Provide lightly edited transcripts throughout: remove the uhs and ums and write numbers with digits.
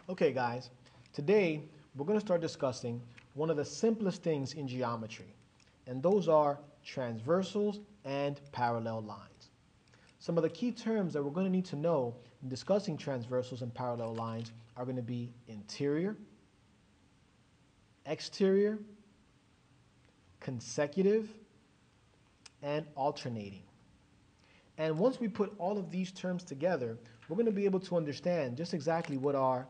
Okay guys, today we're going to start discussing one of the simplest things in geometry, and those are transversals and parallel lines. Some of the key terms that we're going to need to know in discussing transversals and parallel lines are going to be interior, exterior, consecutive, and alternating. And once we put all of these terms together, we're going to be able to understand just exactly what are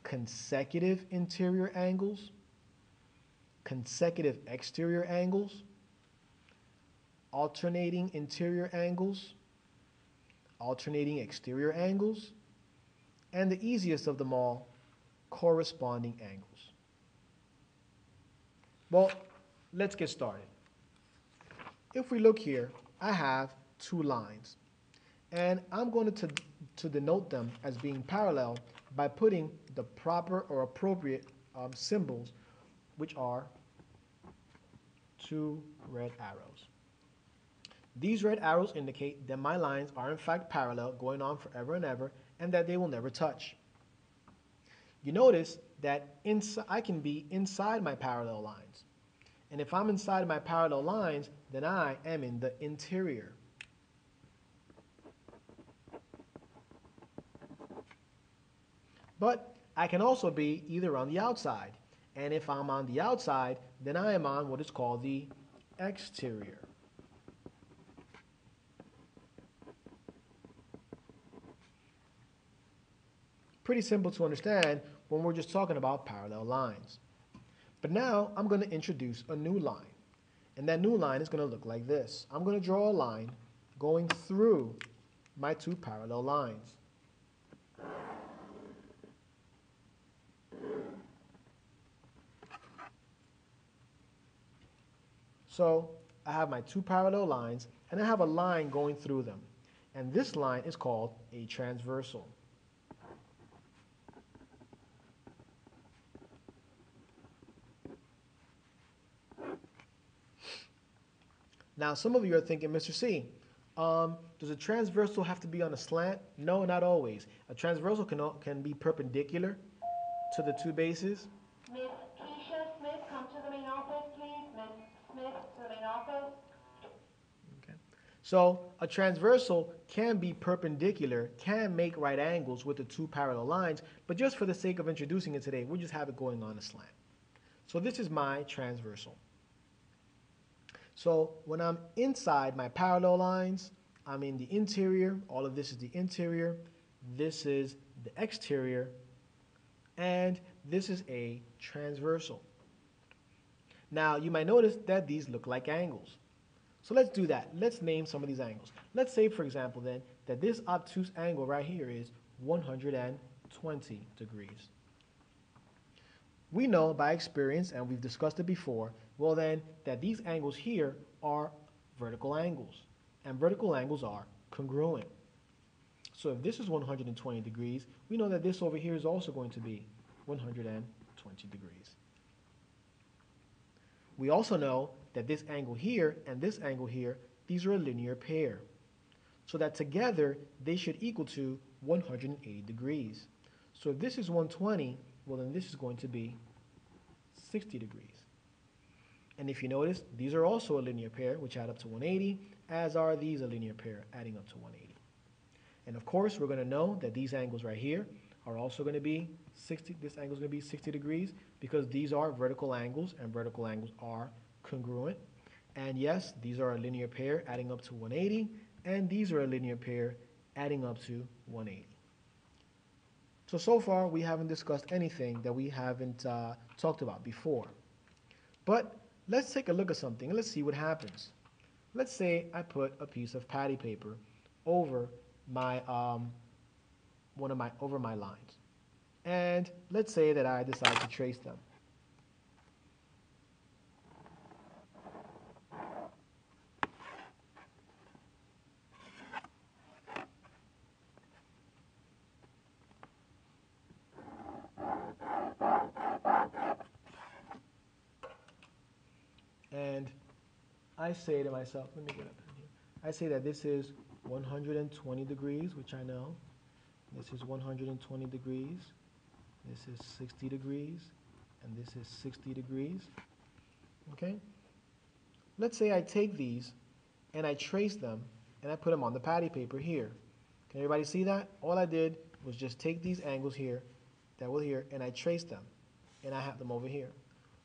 consecutive interior angles, consecutive exterior angles, alternating interior angles, alternating exterior angles, and the easiest of them all, corresponding angles. Well, let's get started. If we look here, I have two lines, and I'm going to denote them as being parallel by putting the proper or appropriate symbols, which are two red arrows. These red arrows indicate that my lines are in fact parallel, going on forever and ever, and that they will never touch. You notice that I can be inside my parallel lines. And if I'm inside my parallel lines, then I am in the interior. But I can also be either on the outside. And if I'm on the outside, then I am on what is called the exterior. Pretty simple to understand when we're just talking about parallel lines. But now I'm going to introduce a new line. And that new line is going to look like this. I'm going to draw a line going through my two parallel lines. So I have my two parallel lines, and I have a line going through them. And this line is called a transversal. Now, some of you are thinking, Mr. C, does a transversal have to be on a slant? No, not always. A transversal can be perpendicular to the two bases. Miss Keisha Smith, come to the main office, please. Miss Smith, to the main office. Okay. So a transversal can be perpendicular, can make right angles with the two parallel lines, but just for the sake of introducing it today, we'll just have it going on a slant. So this is my transversal. So when I'm inside my parallel lines, I'm in the interior. All of this is the interior. This is the exterior. And this is a transversal. Now, you might notice that these look like angles. So let's do that. Let's name some of these angles. Let's say, for example, then, that this obtuse angle right here is 120 degrees. We know by experience, and we've discussed it before, well then, that these angles here are vertical angles. And vertical angles are congruent. So if this is 120 degrees, we know that this over here is also going to be 120 degrees. We also know that this angle here and this angle here, these are a linear pair. So that together, they should equal to 180 degrees. So if this is 120, well then this is going to be 60 degrees. And if you notice, these are also a linear pair, which add up to 180, as are these a linear pair, adding up to 180. And of course, we're going to know that these angles right here are also going to be 60, this angle is going to be 60 degrees, because these are vertical angles, and vertical angles are congruent. And yes, these are a linear pair, adding up to 180, and these are a linear pair, adding up to 180. So far, we haven't discussed anything that we haven't talked about before. But let's take a look at something and let's see what happens. Let's say I put a piece of patty paper over my over my lines, and let's say that I decide to trace them. And I say to myself, let me get up in here. I say that this is 120 degrees, which I know. This is 120 degrees. This is 60 degrees, and this is 60 degrees. Okay? Let's say I take these and I trace them and I put them on the patty paper here. Can everybody see that? All I did was just take these angles here, that were here, and I traced them, and I have them over here.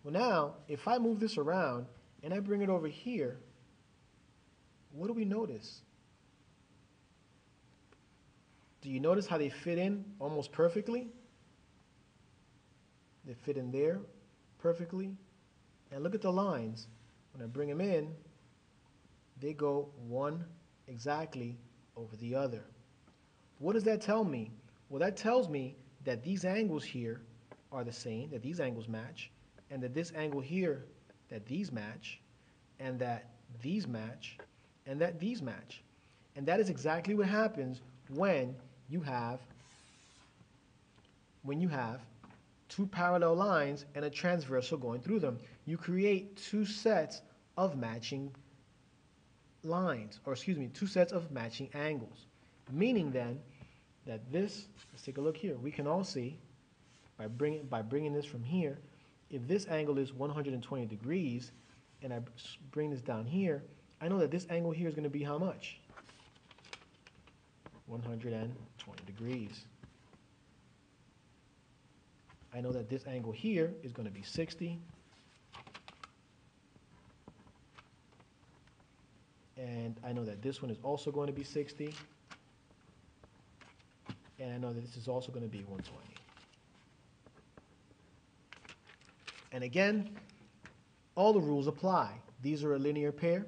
Well now, if I move this around and I bring it over here, what do we notice? Do you notice how they fit in almost perfectly? They fit in there perfectly. And look at the lines. When I bring them in, they go one exactly over the other. What does that tell me? Well, that tells me that these angles here are the same, that these angles match, and that this angle here, that these match, and that these match, and that these match. And that is exactly what happens when you have two parallel lines and a transversal going through them. You create two sets of matching lines, or excuse me, two sets of matching angles. Meaning then that this, let's take a look here, we can all see by bringing this from here, if this angle is 120 degrees and I bring this down here, I know that this angle here is going to be how much? 120 degrees. I know that this angle here is going to be 60. And I know that this one is also going to be 60. And I know that this is also going to be 120. And again, all the rules apply. These are a linear pair.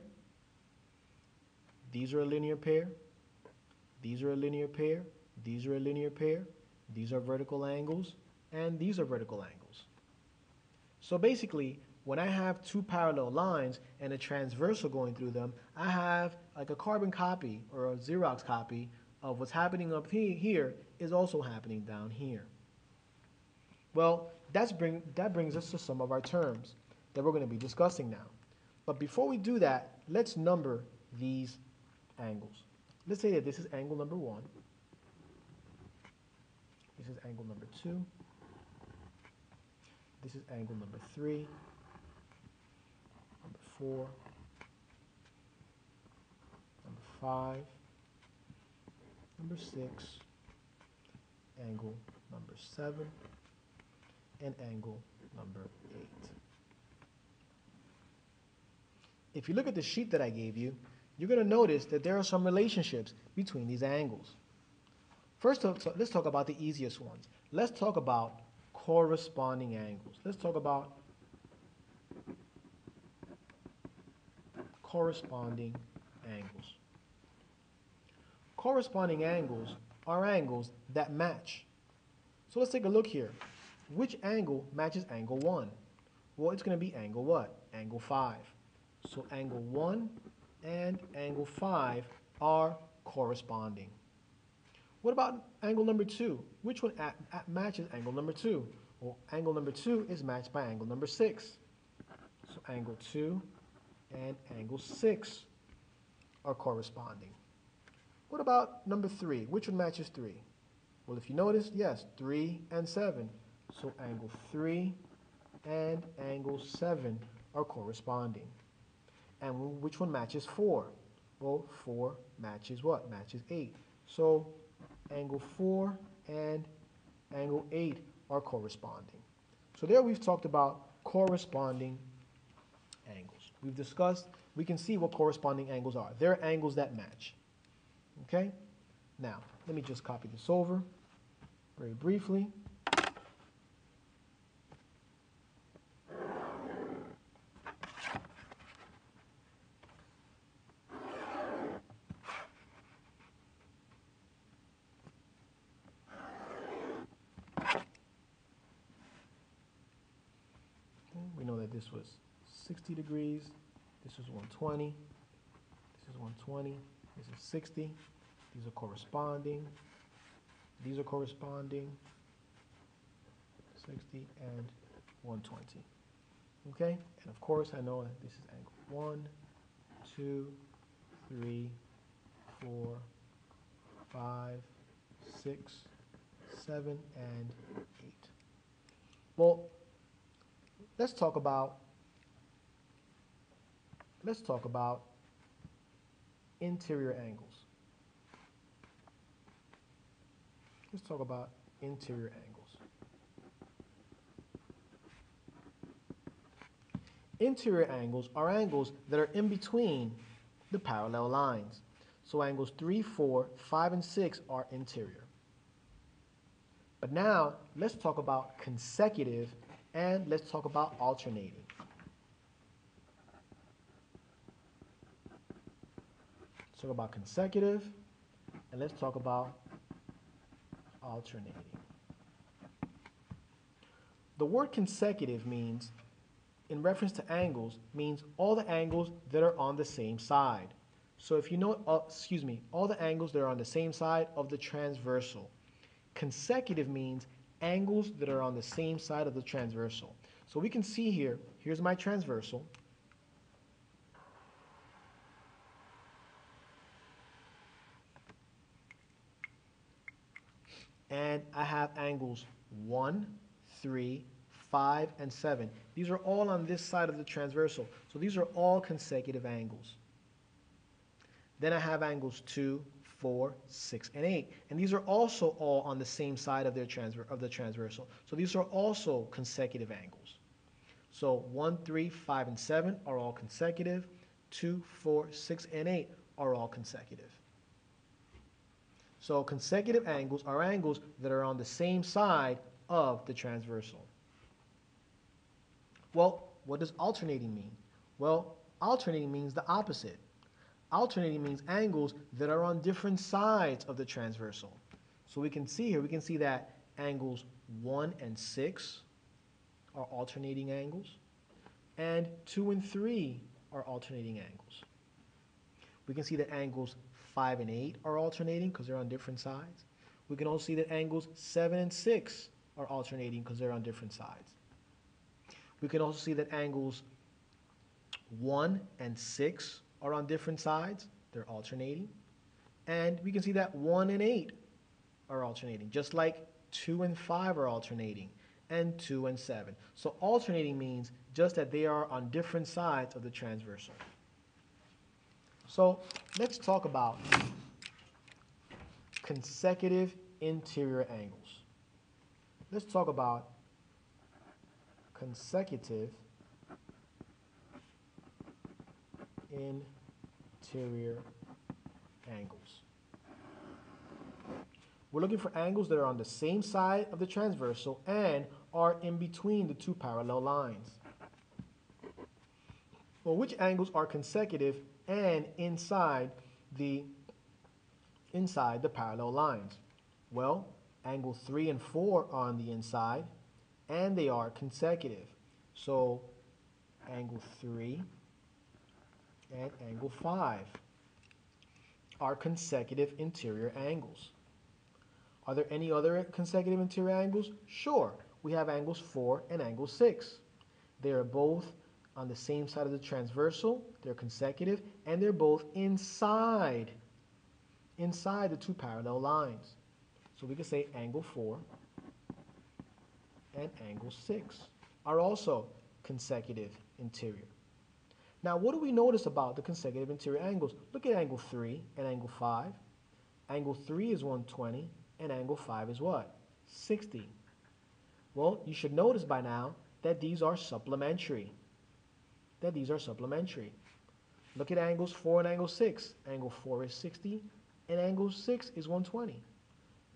These are a linear pair. These are a linear pair. These are a linear pair. These are vertical angles. And these are vertical angles. So basically, when I have two parallel lines and a transversal going through them, I have like a carbon copy or a Xerox copy of what's happening up here is also happening down here. Well, that brings us to some of our terms that we're going to be discussing now. But before we do that, let's number these angles. Let's say that this is angle number 1. This is angle number 2. This is angle number 3. Number 4. Number 5. Number 6. Angle number 7. And angle number 8. If you look at the sheet that I gave you, you're going to notice that there are some relationships between these angles. First, let's talk about the easiest ones. Let's talk about corresponding angles. Let's talk about corresponding angles. Corresponding angles are angles that match. So let's take a look here. Which angle matches angle 1? Well, it's going to be angle what? Angle 5. So angle 1 and angle 5 are corresponding. What about angle number 2? Which one matches angle number 2? Well, angle number 2 is matched by angle number 6. So angle 2 and angle 6 are corresponding. What about number 3? Which one matches 3? Well, if you notice, yes, 3 and 7. So angle 3 and angle 7 are corresponding. And which one matches 4? Well, 4 matches what? Matches 8. So angle 4 and angle 8 are corresponding. So there we've talked about corresponding angles. We've discussed, we can see what corresponding angles are. They're angles that match. Okay? Now, let me just copy this over very briefly. We know that this was 60 degrees, this is 120, this is 120, this is 60, these are corresponding, 60 and 120. Okay, and of course I know that this is angle 1, 2, 3, 4, 5, 6, 7, and 8. let's talk about let's talk about interior angles. Let's talk about interior angles. Interior angles are angles that are in between the parallel lines. So angles 3, 4, 5, and 6 are interior. But now let's talk about consecutive and let's talk about alternating. Let's talk about consecutive and let's talk about alternating. The word consecutive means, in reference to angles, means all the angles that are on the same side. So if you know, all the angles that are on the same side of the transversal. Consecutive means angles that are on the same side of the transversal. So we can see here, here's my transversal. And I have angles 1, 3, 5, and 7. These are all on this side of the transversal. So these are all consecutive angles. Then I have angles 2, 4, 6, and 8. And these are also all on the same side of the transversal. So these are also consecutive angles. So 1, 3, 5, and 7 are all consecutive. 2, 4, 6, and 8 are all consecutive. So consecutive angles are angles that are on the same side of the transversal. Well, what does alternating mean? Well, alternating means the opposite. Alternating means angles that are on different sides of the transversal. So we can see here, we can see that angles 1 and 6 are alternating angles, and 2 and 3 are alternating angles. We can see that angles 5 and 8 are alternating because they're on different sides. We can also see that angles 7 and 6 are alternating because they're on different sides. We can also see that angles 1 and 6 are on different sides. They're alternating. And we can see that 1 and 8 are alternating, just like 2 and 5 are alternating, and 2 and 7. So alternating means just that they are on different sides of the transversal. So let's talk about consecutive interior angles. Let's talk about consecutive interior angles. We're looking for angles that are on the same side of the transversal and are in between the two parallel lines. Well, which angles are consecutive and inside the parallel lines? Well, angle 3 and 4 are on the inside and they are consecutive. So angle 3 and angle 5 are consecutive interior angles. Are there any other consecutive interior angles? Sure. We have angles 4 and angle 6. They are both on the same side of the transversal, they're consecutive, and they're both inside the two parallel lines. So we can say angle 4 and angle 6 are also consecutive interior. Now, what do we notice about the consecutive interior angles? Look at angle 3 and angle 5. Angle 3 is 120, and angle 5 is what? 60. Well, you should notice by now that these are supplementary. Look at angles 4 and angle 6. Angle 4 is 60, and angle 6 is 120.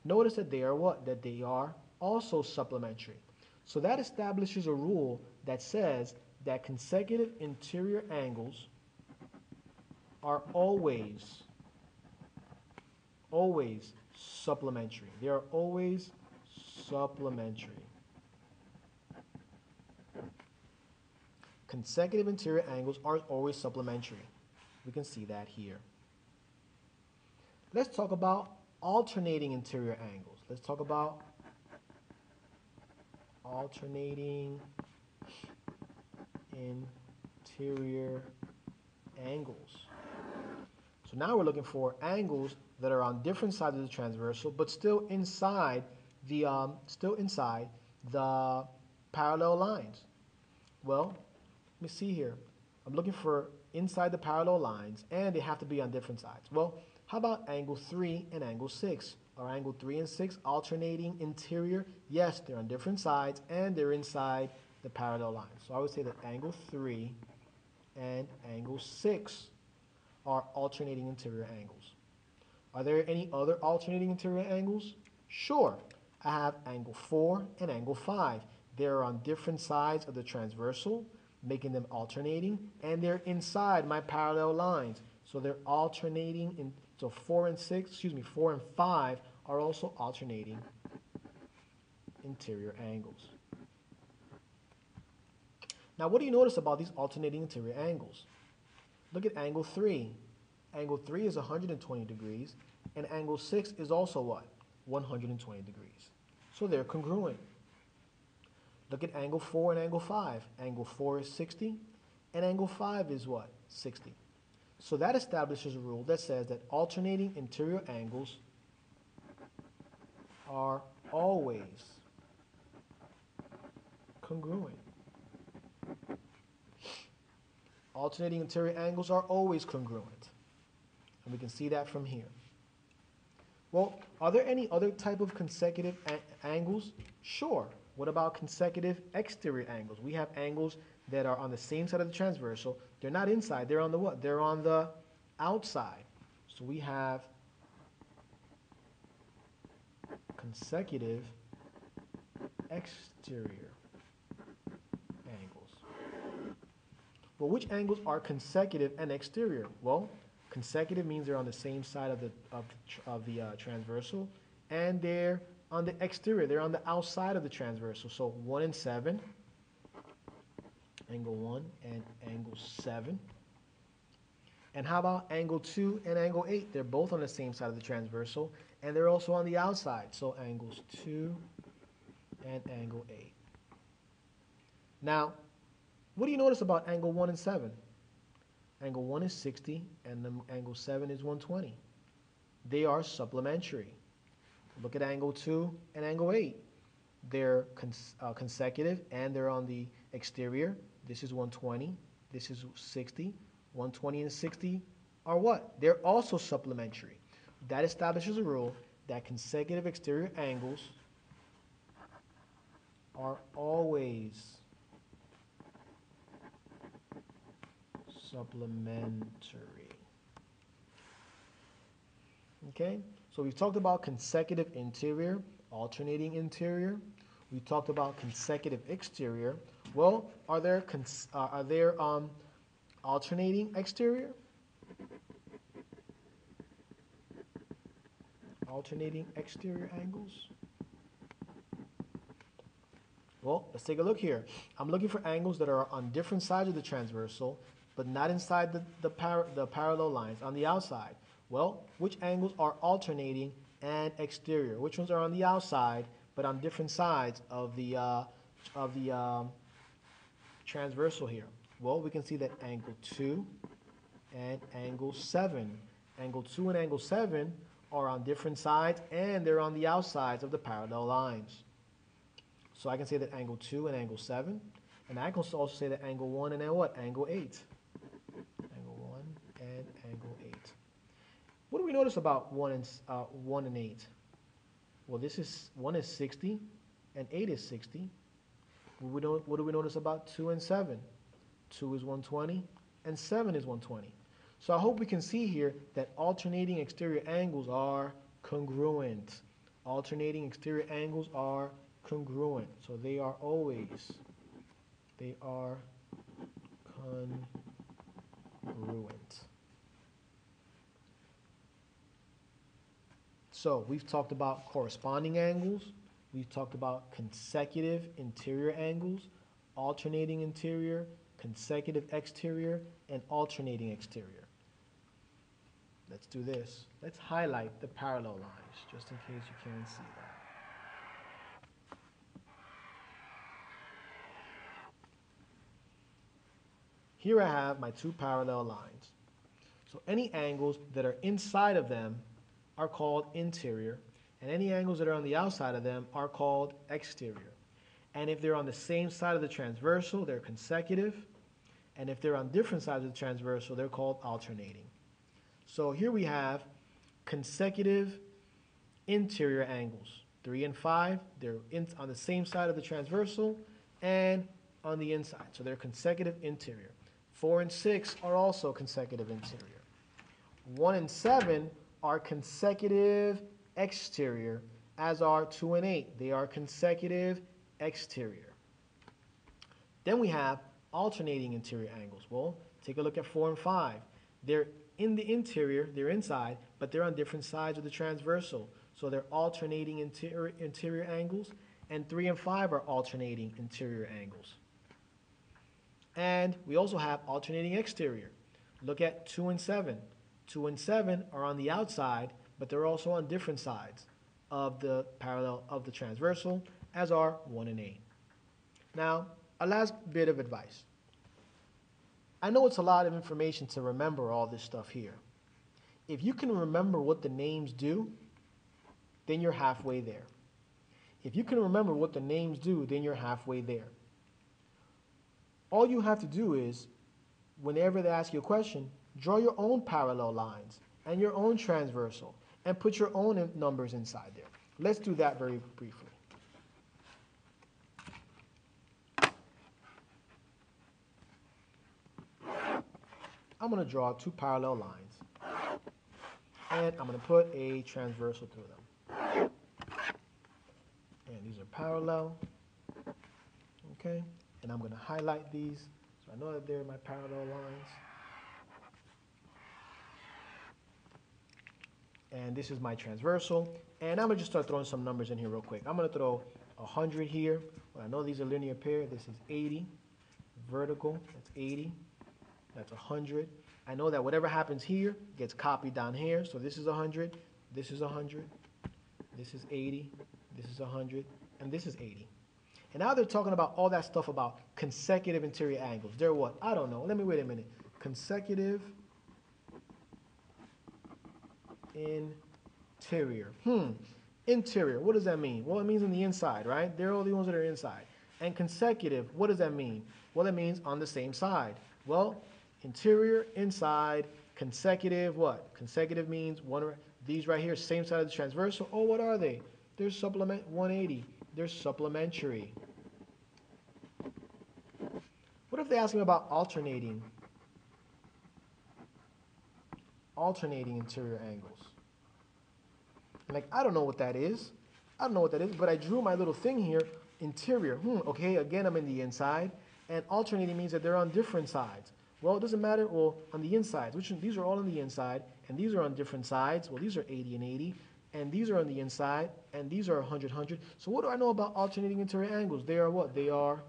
Notice that they are what? That they are also supplementary. So that establishes a rule that says that consecutive interior angles are always supplementary. They are always supplementary. Consecutive interior angles are always supplementary. We can see that here. Let's talk about alternating interior angles. Let's talk about alternating interior angles. So now we're looking for angles that are on different sides of the transversal, but still inside the parallel lines. Well, let me see here. I'm looking for inside the parallel lines, and they have to be on different sides. Well, how about angle 3 and angle 6? Are angle 3 and 6 alternating interior? Yes, they're on different sides, and they're inside the parallel lines. So I would say that angle 3 and angle 6 are alternating interior angles. Are there any other alternating interior angles? Sure. I have angle 4 and angle 5. They're on different sides of the transversal, making them alternating, and they're inside my parallel lines. So they're alternating in, so 4 and 6, 4 and 5 are also alternating interior angles. Now, what do you notice about these alternating interior angles? Look at angle 3. Angle 3 is 120 degrees, and angle 6 is also what? 120 degrees. So they're congruent. Look at angle 4 and angle 5. Angle 4 is 60, and angle 5 is what? 60. So that establishes a rule that says that alternating interior angles are always congruent. Alternating interior angles are always congruent. And we can see that from here. Well, are there any other type of consecutive angles? Sure. What about consecutive exterior angles? We have angles that are on the same side of the transversal. They're not inside. They're on the what? They're on the outside. So we have consecutive exterior angles. Well, which angles are consecutive and exterior? Well, consecutive means they're on the same side of the transversal, and they're on the exterior. They're on the outside of the transversal. So 1 and 7, angle 1 and angle 7. And how about angle 2 and angle 8? They're both on the same side of the transversal, and they're also on the outside. So angles 2 and angle 8. Now, what do you notice about angle 1 and 7? Angle 1 is 60, and angle 7 is 120. They are supplementary. Look at angle 2 and angle 8. They're consecutive, and they're on the exterior. This is 120. This is 60. 120 and 60 are what? They're also supplementary. That establishes a rule that consecutive exterior angles are always supplementary. Okay? So we've talked about consecutive interior, alternating interior. We talked about consecutive exterior. Well, are there alternating exterior? Alternating exterior angles? Well, let's take a look here. I'm looking for angles that are on different sides of the transversal, but not inside the parallel lines, on the outside. Well, which angles are alternating and exterior? Which ones are on the outside, but on different sides of the transversal here? Well, we can see that angle 2 and angle 7. Angle 2 and angle 7 are on different sides, and they're on the outsides of the parallel lines. So I can say that angle 2 and angle 7, and I can also say that angle 1 and what? Angle 8. Angle 1 and angle 8. What do we notice about 1 and 8? Well, 1 is 60, and 8 is 60. What do we notice about 2 and 7? 2 is 120, and 7 is 120. So I hope we can see here that alternating exterior angles are congruent. Alternating exterior angles are congruent. So they are congruent. So we've talked about corresponding angles. We've talked about consecutive interior angles, alternating interior, consecutive exterior, and alternating exterior. Let's do this. Let's highlight the parallel lines, just in case you can't see that. Here I have my two parallel lines. So any angles that are inside of them are called interior, and any angles that are on the outside of them are called exterior. And if they're on the same side of the transversal, they're consecutive. And if they're on different sides of the transversal, they're called alternating. So here we have consecutive interior angles. 3 and 5, they're on the same side of the transversal and on the inside. So they're consecutive interior. 4 and 6 are also consecutive interior. 1 and 7 are consecutive exterior, as are 2 and 8. They are consecutive exterior. Then we have alternating interior angles. Well, take a look at 4 and 5. They're in the interior, they're inside, but they're on different sides of the transversal. So they're alternating interior angles, and 3 and 5 are alternating interior angles. And we also have alternating exterior. Look at 2 and 7. 2 and 7 are on the outside, but they're also on different sides of the parallel of the transversal, as are 1 and 8. Now, a last bit of advice. I know it's a lot of information to remember all this stuff here. If you can remember what the names do, then you're halfway there. If you can remember what the names do, then you're halfway there. All you have to do is, whenever they ask you a question, draw your own parallel lines and your own transversal and put your own numbers inside there. Let's do that very briefly. I'm going to draw 2 parallel lines, and I'm going to put a transversal through them. And these are parallel, okay? And I'm going to highlight these so I know that they're my parallel lines. And this is my transversal. And I'm going to just start throwing some numbers in here real quick. I'm going to throw 100 here. Well, I know these are linear pair. This is 80. Vertical, that's 80. That's 100. I know that whatever happens here gets copied down here. So this is 100, this is 100, this is 80, this is 100, and this is 80. And now they're talking about all that stuff about consecutive interior angles. They're what? I don't know. Let me wait a minute. Consecutive interior. Interior, what does that mean? Well, it means on the inside, right? They're all the ones that are inside. And consecutive, what does that mean? Well, it means on the same side. Well, interior, inside, consecutive, what? Consecutive means these right here, same side of the transversal. Oh, what are they? They're 180. They're supplementary. What if they ask me about alternating interior angles? Like, I don't know what that is. I don't know what that is, but I drew my little thing here, interior. Okay, again, I'm in the inside. And alternating means that they're on different sides. Well, it doesn't matter. Well, on the insides, these are all on the inside, and these are on different sides. Well, these are 80 and 80, and these are on the inside, and these are 100, 100. So what do I know about alternating interior angles? They are what? They are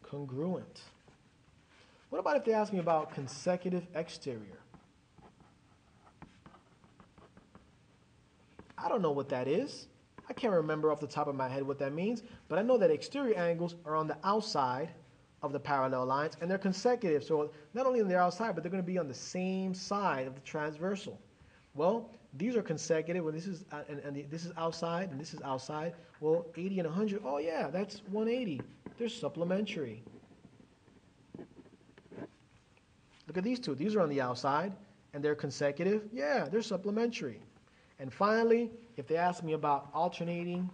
congruent. What about if they ask me about consecutive exterior? I don't know what that is. I can't remember off the top of my head what that means, but I know that exterior angles are on the outside of the parallel lines, and they're consecutive. So not only on the outside, but they're going to be on the same side of the transversal. Well, these are consecutive. Well, this is this is outside, and this is outside. Well, 80 and 100. Oh yeah, that's 180. They're supplementary. Look at these two. These are on the outside, and they're consecutive. Yeah, they're supplementary. And finally, if they ask me about alternating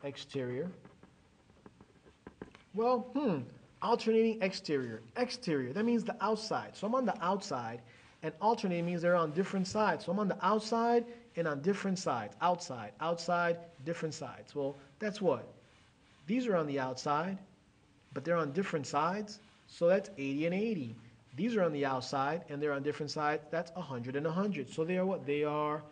exterior, well, alternating exterior. Exterior, that means the outside. So I'm on the outside, and alternating means they're on different sides. So I'm on the outside and on different sides. Outside, outside, different sides. Well, that's what? These are on the outside, but they're on different sides. So that's 80 and 80. These are on the outside, and they're on different sides. That's 100 and 100. So they are what? They are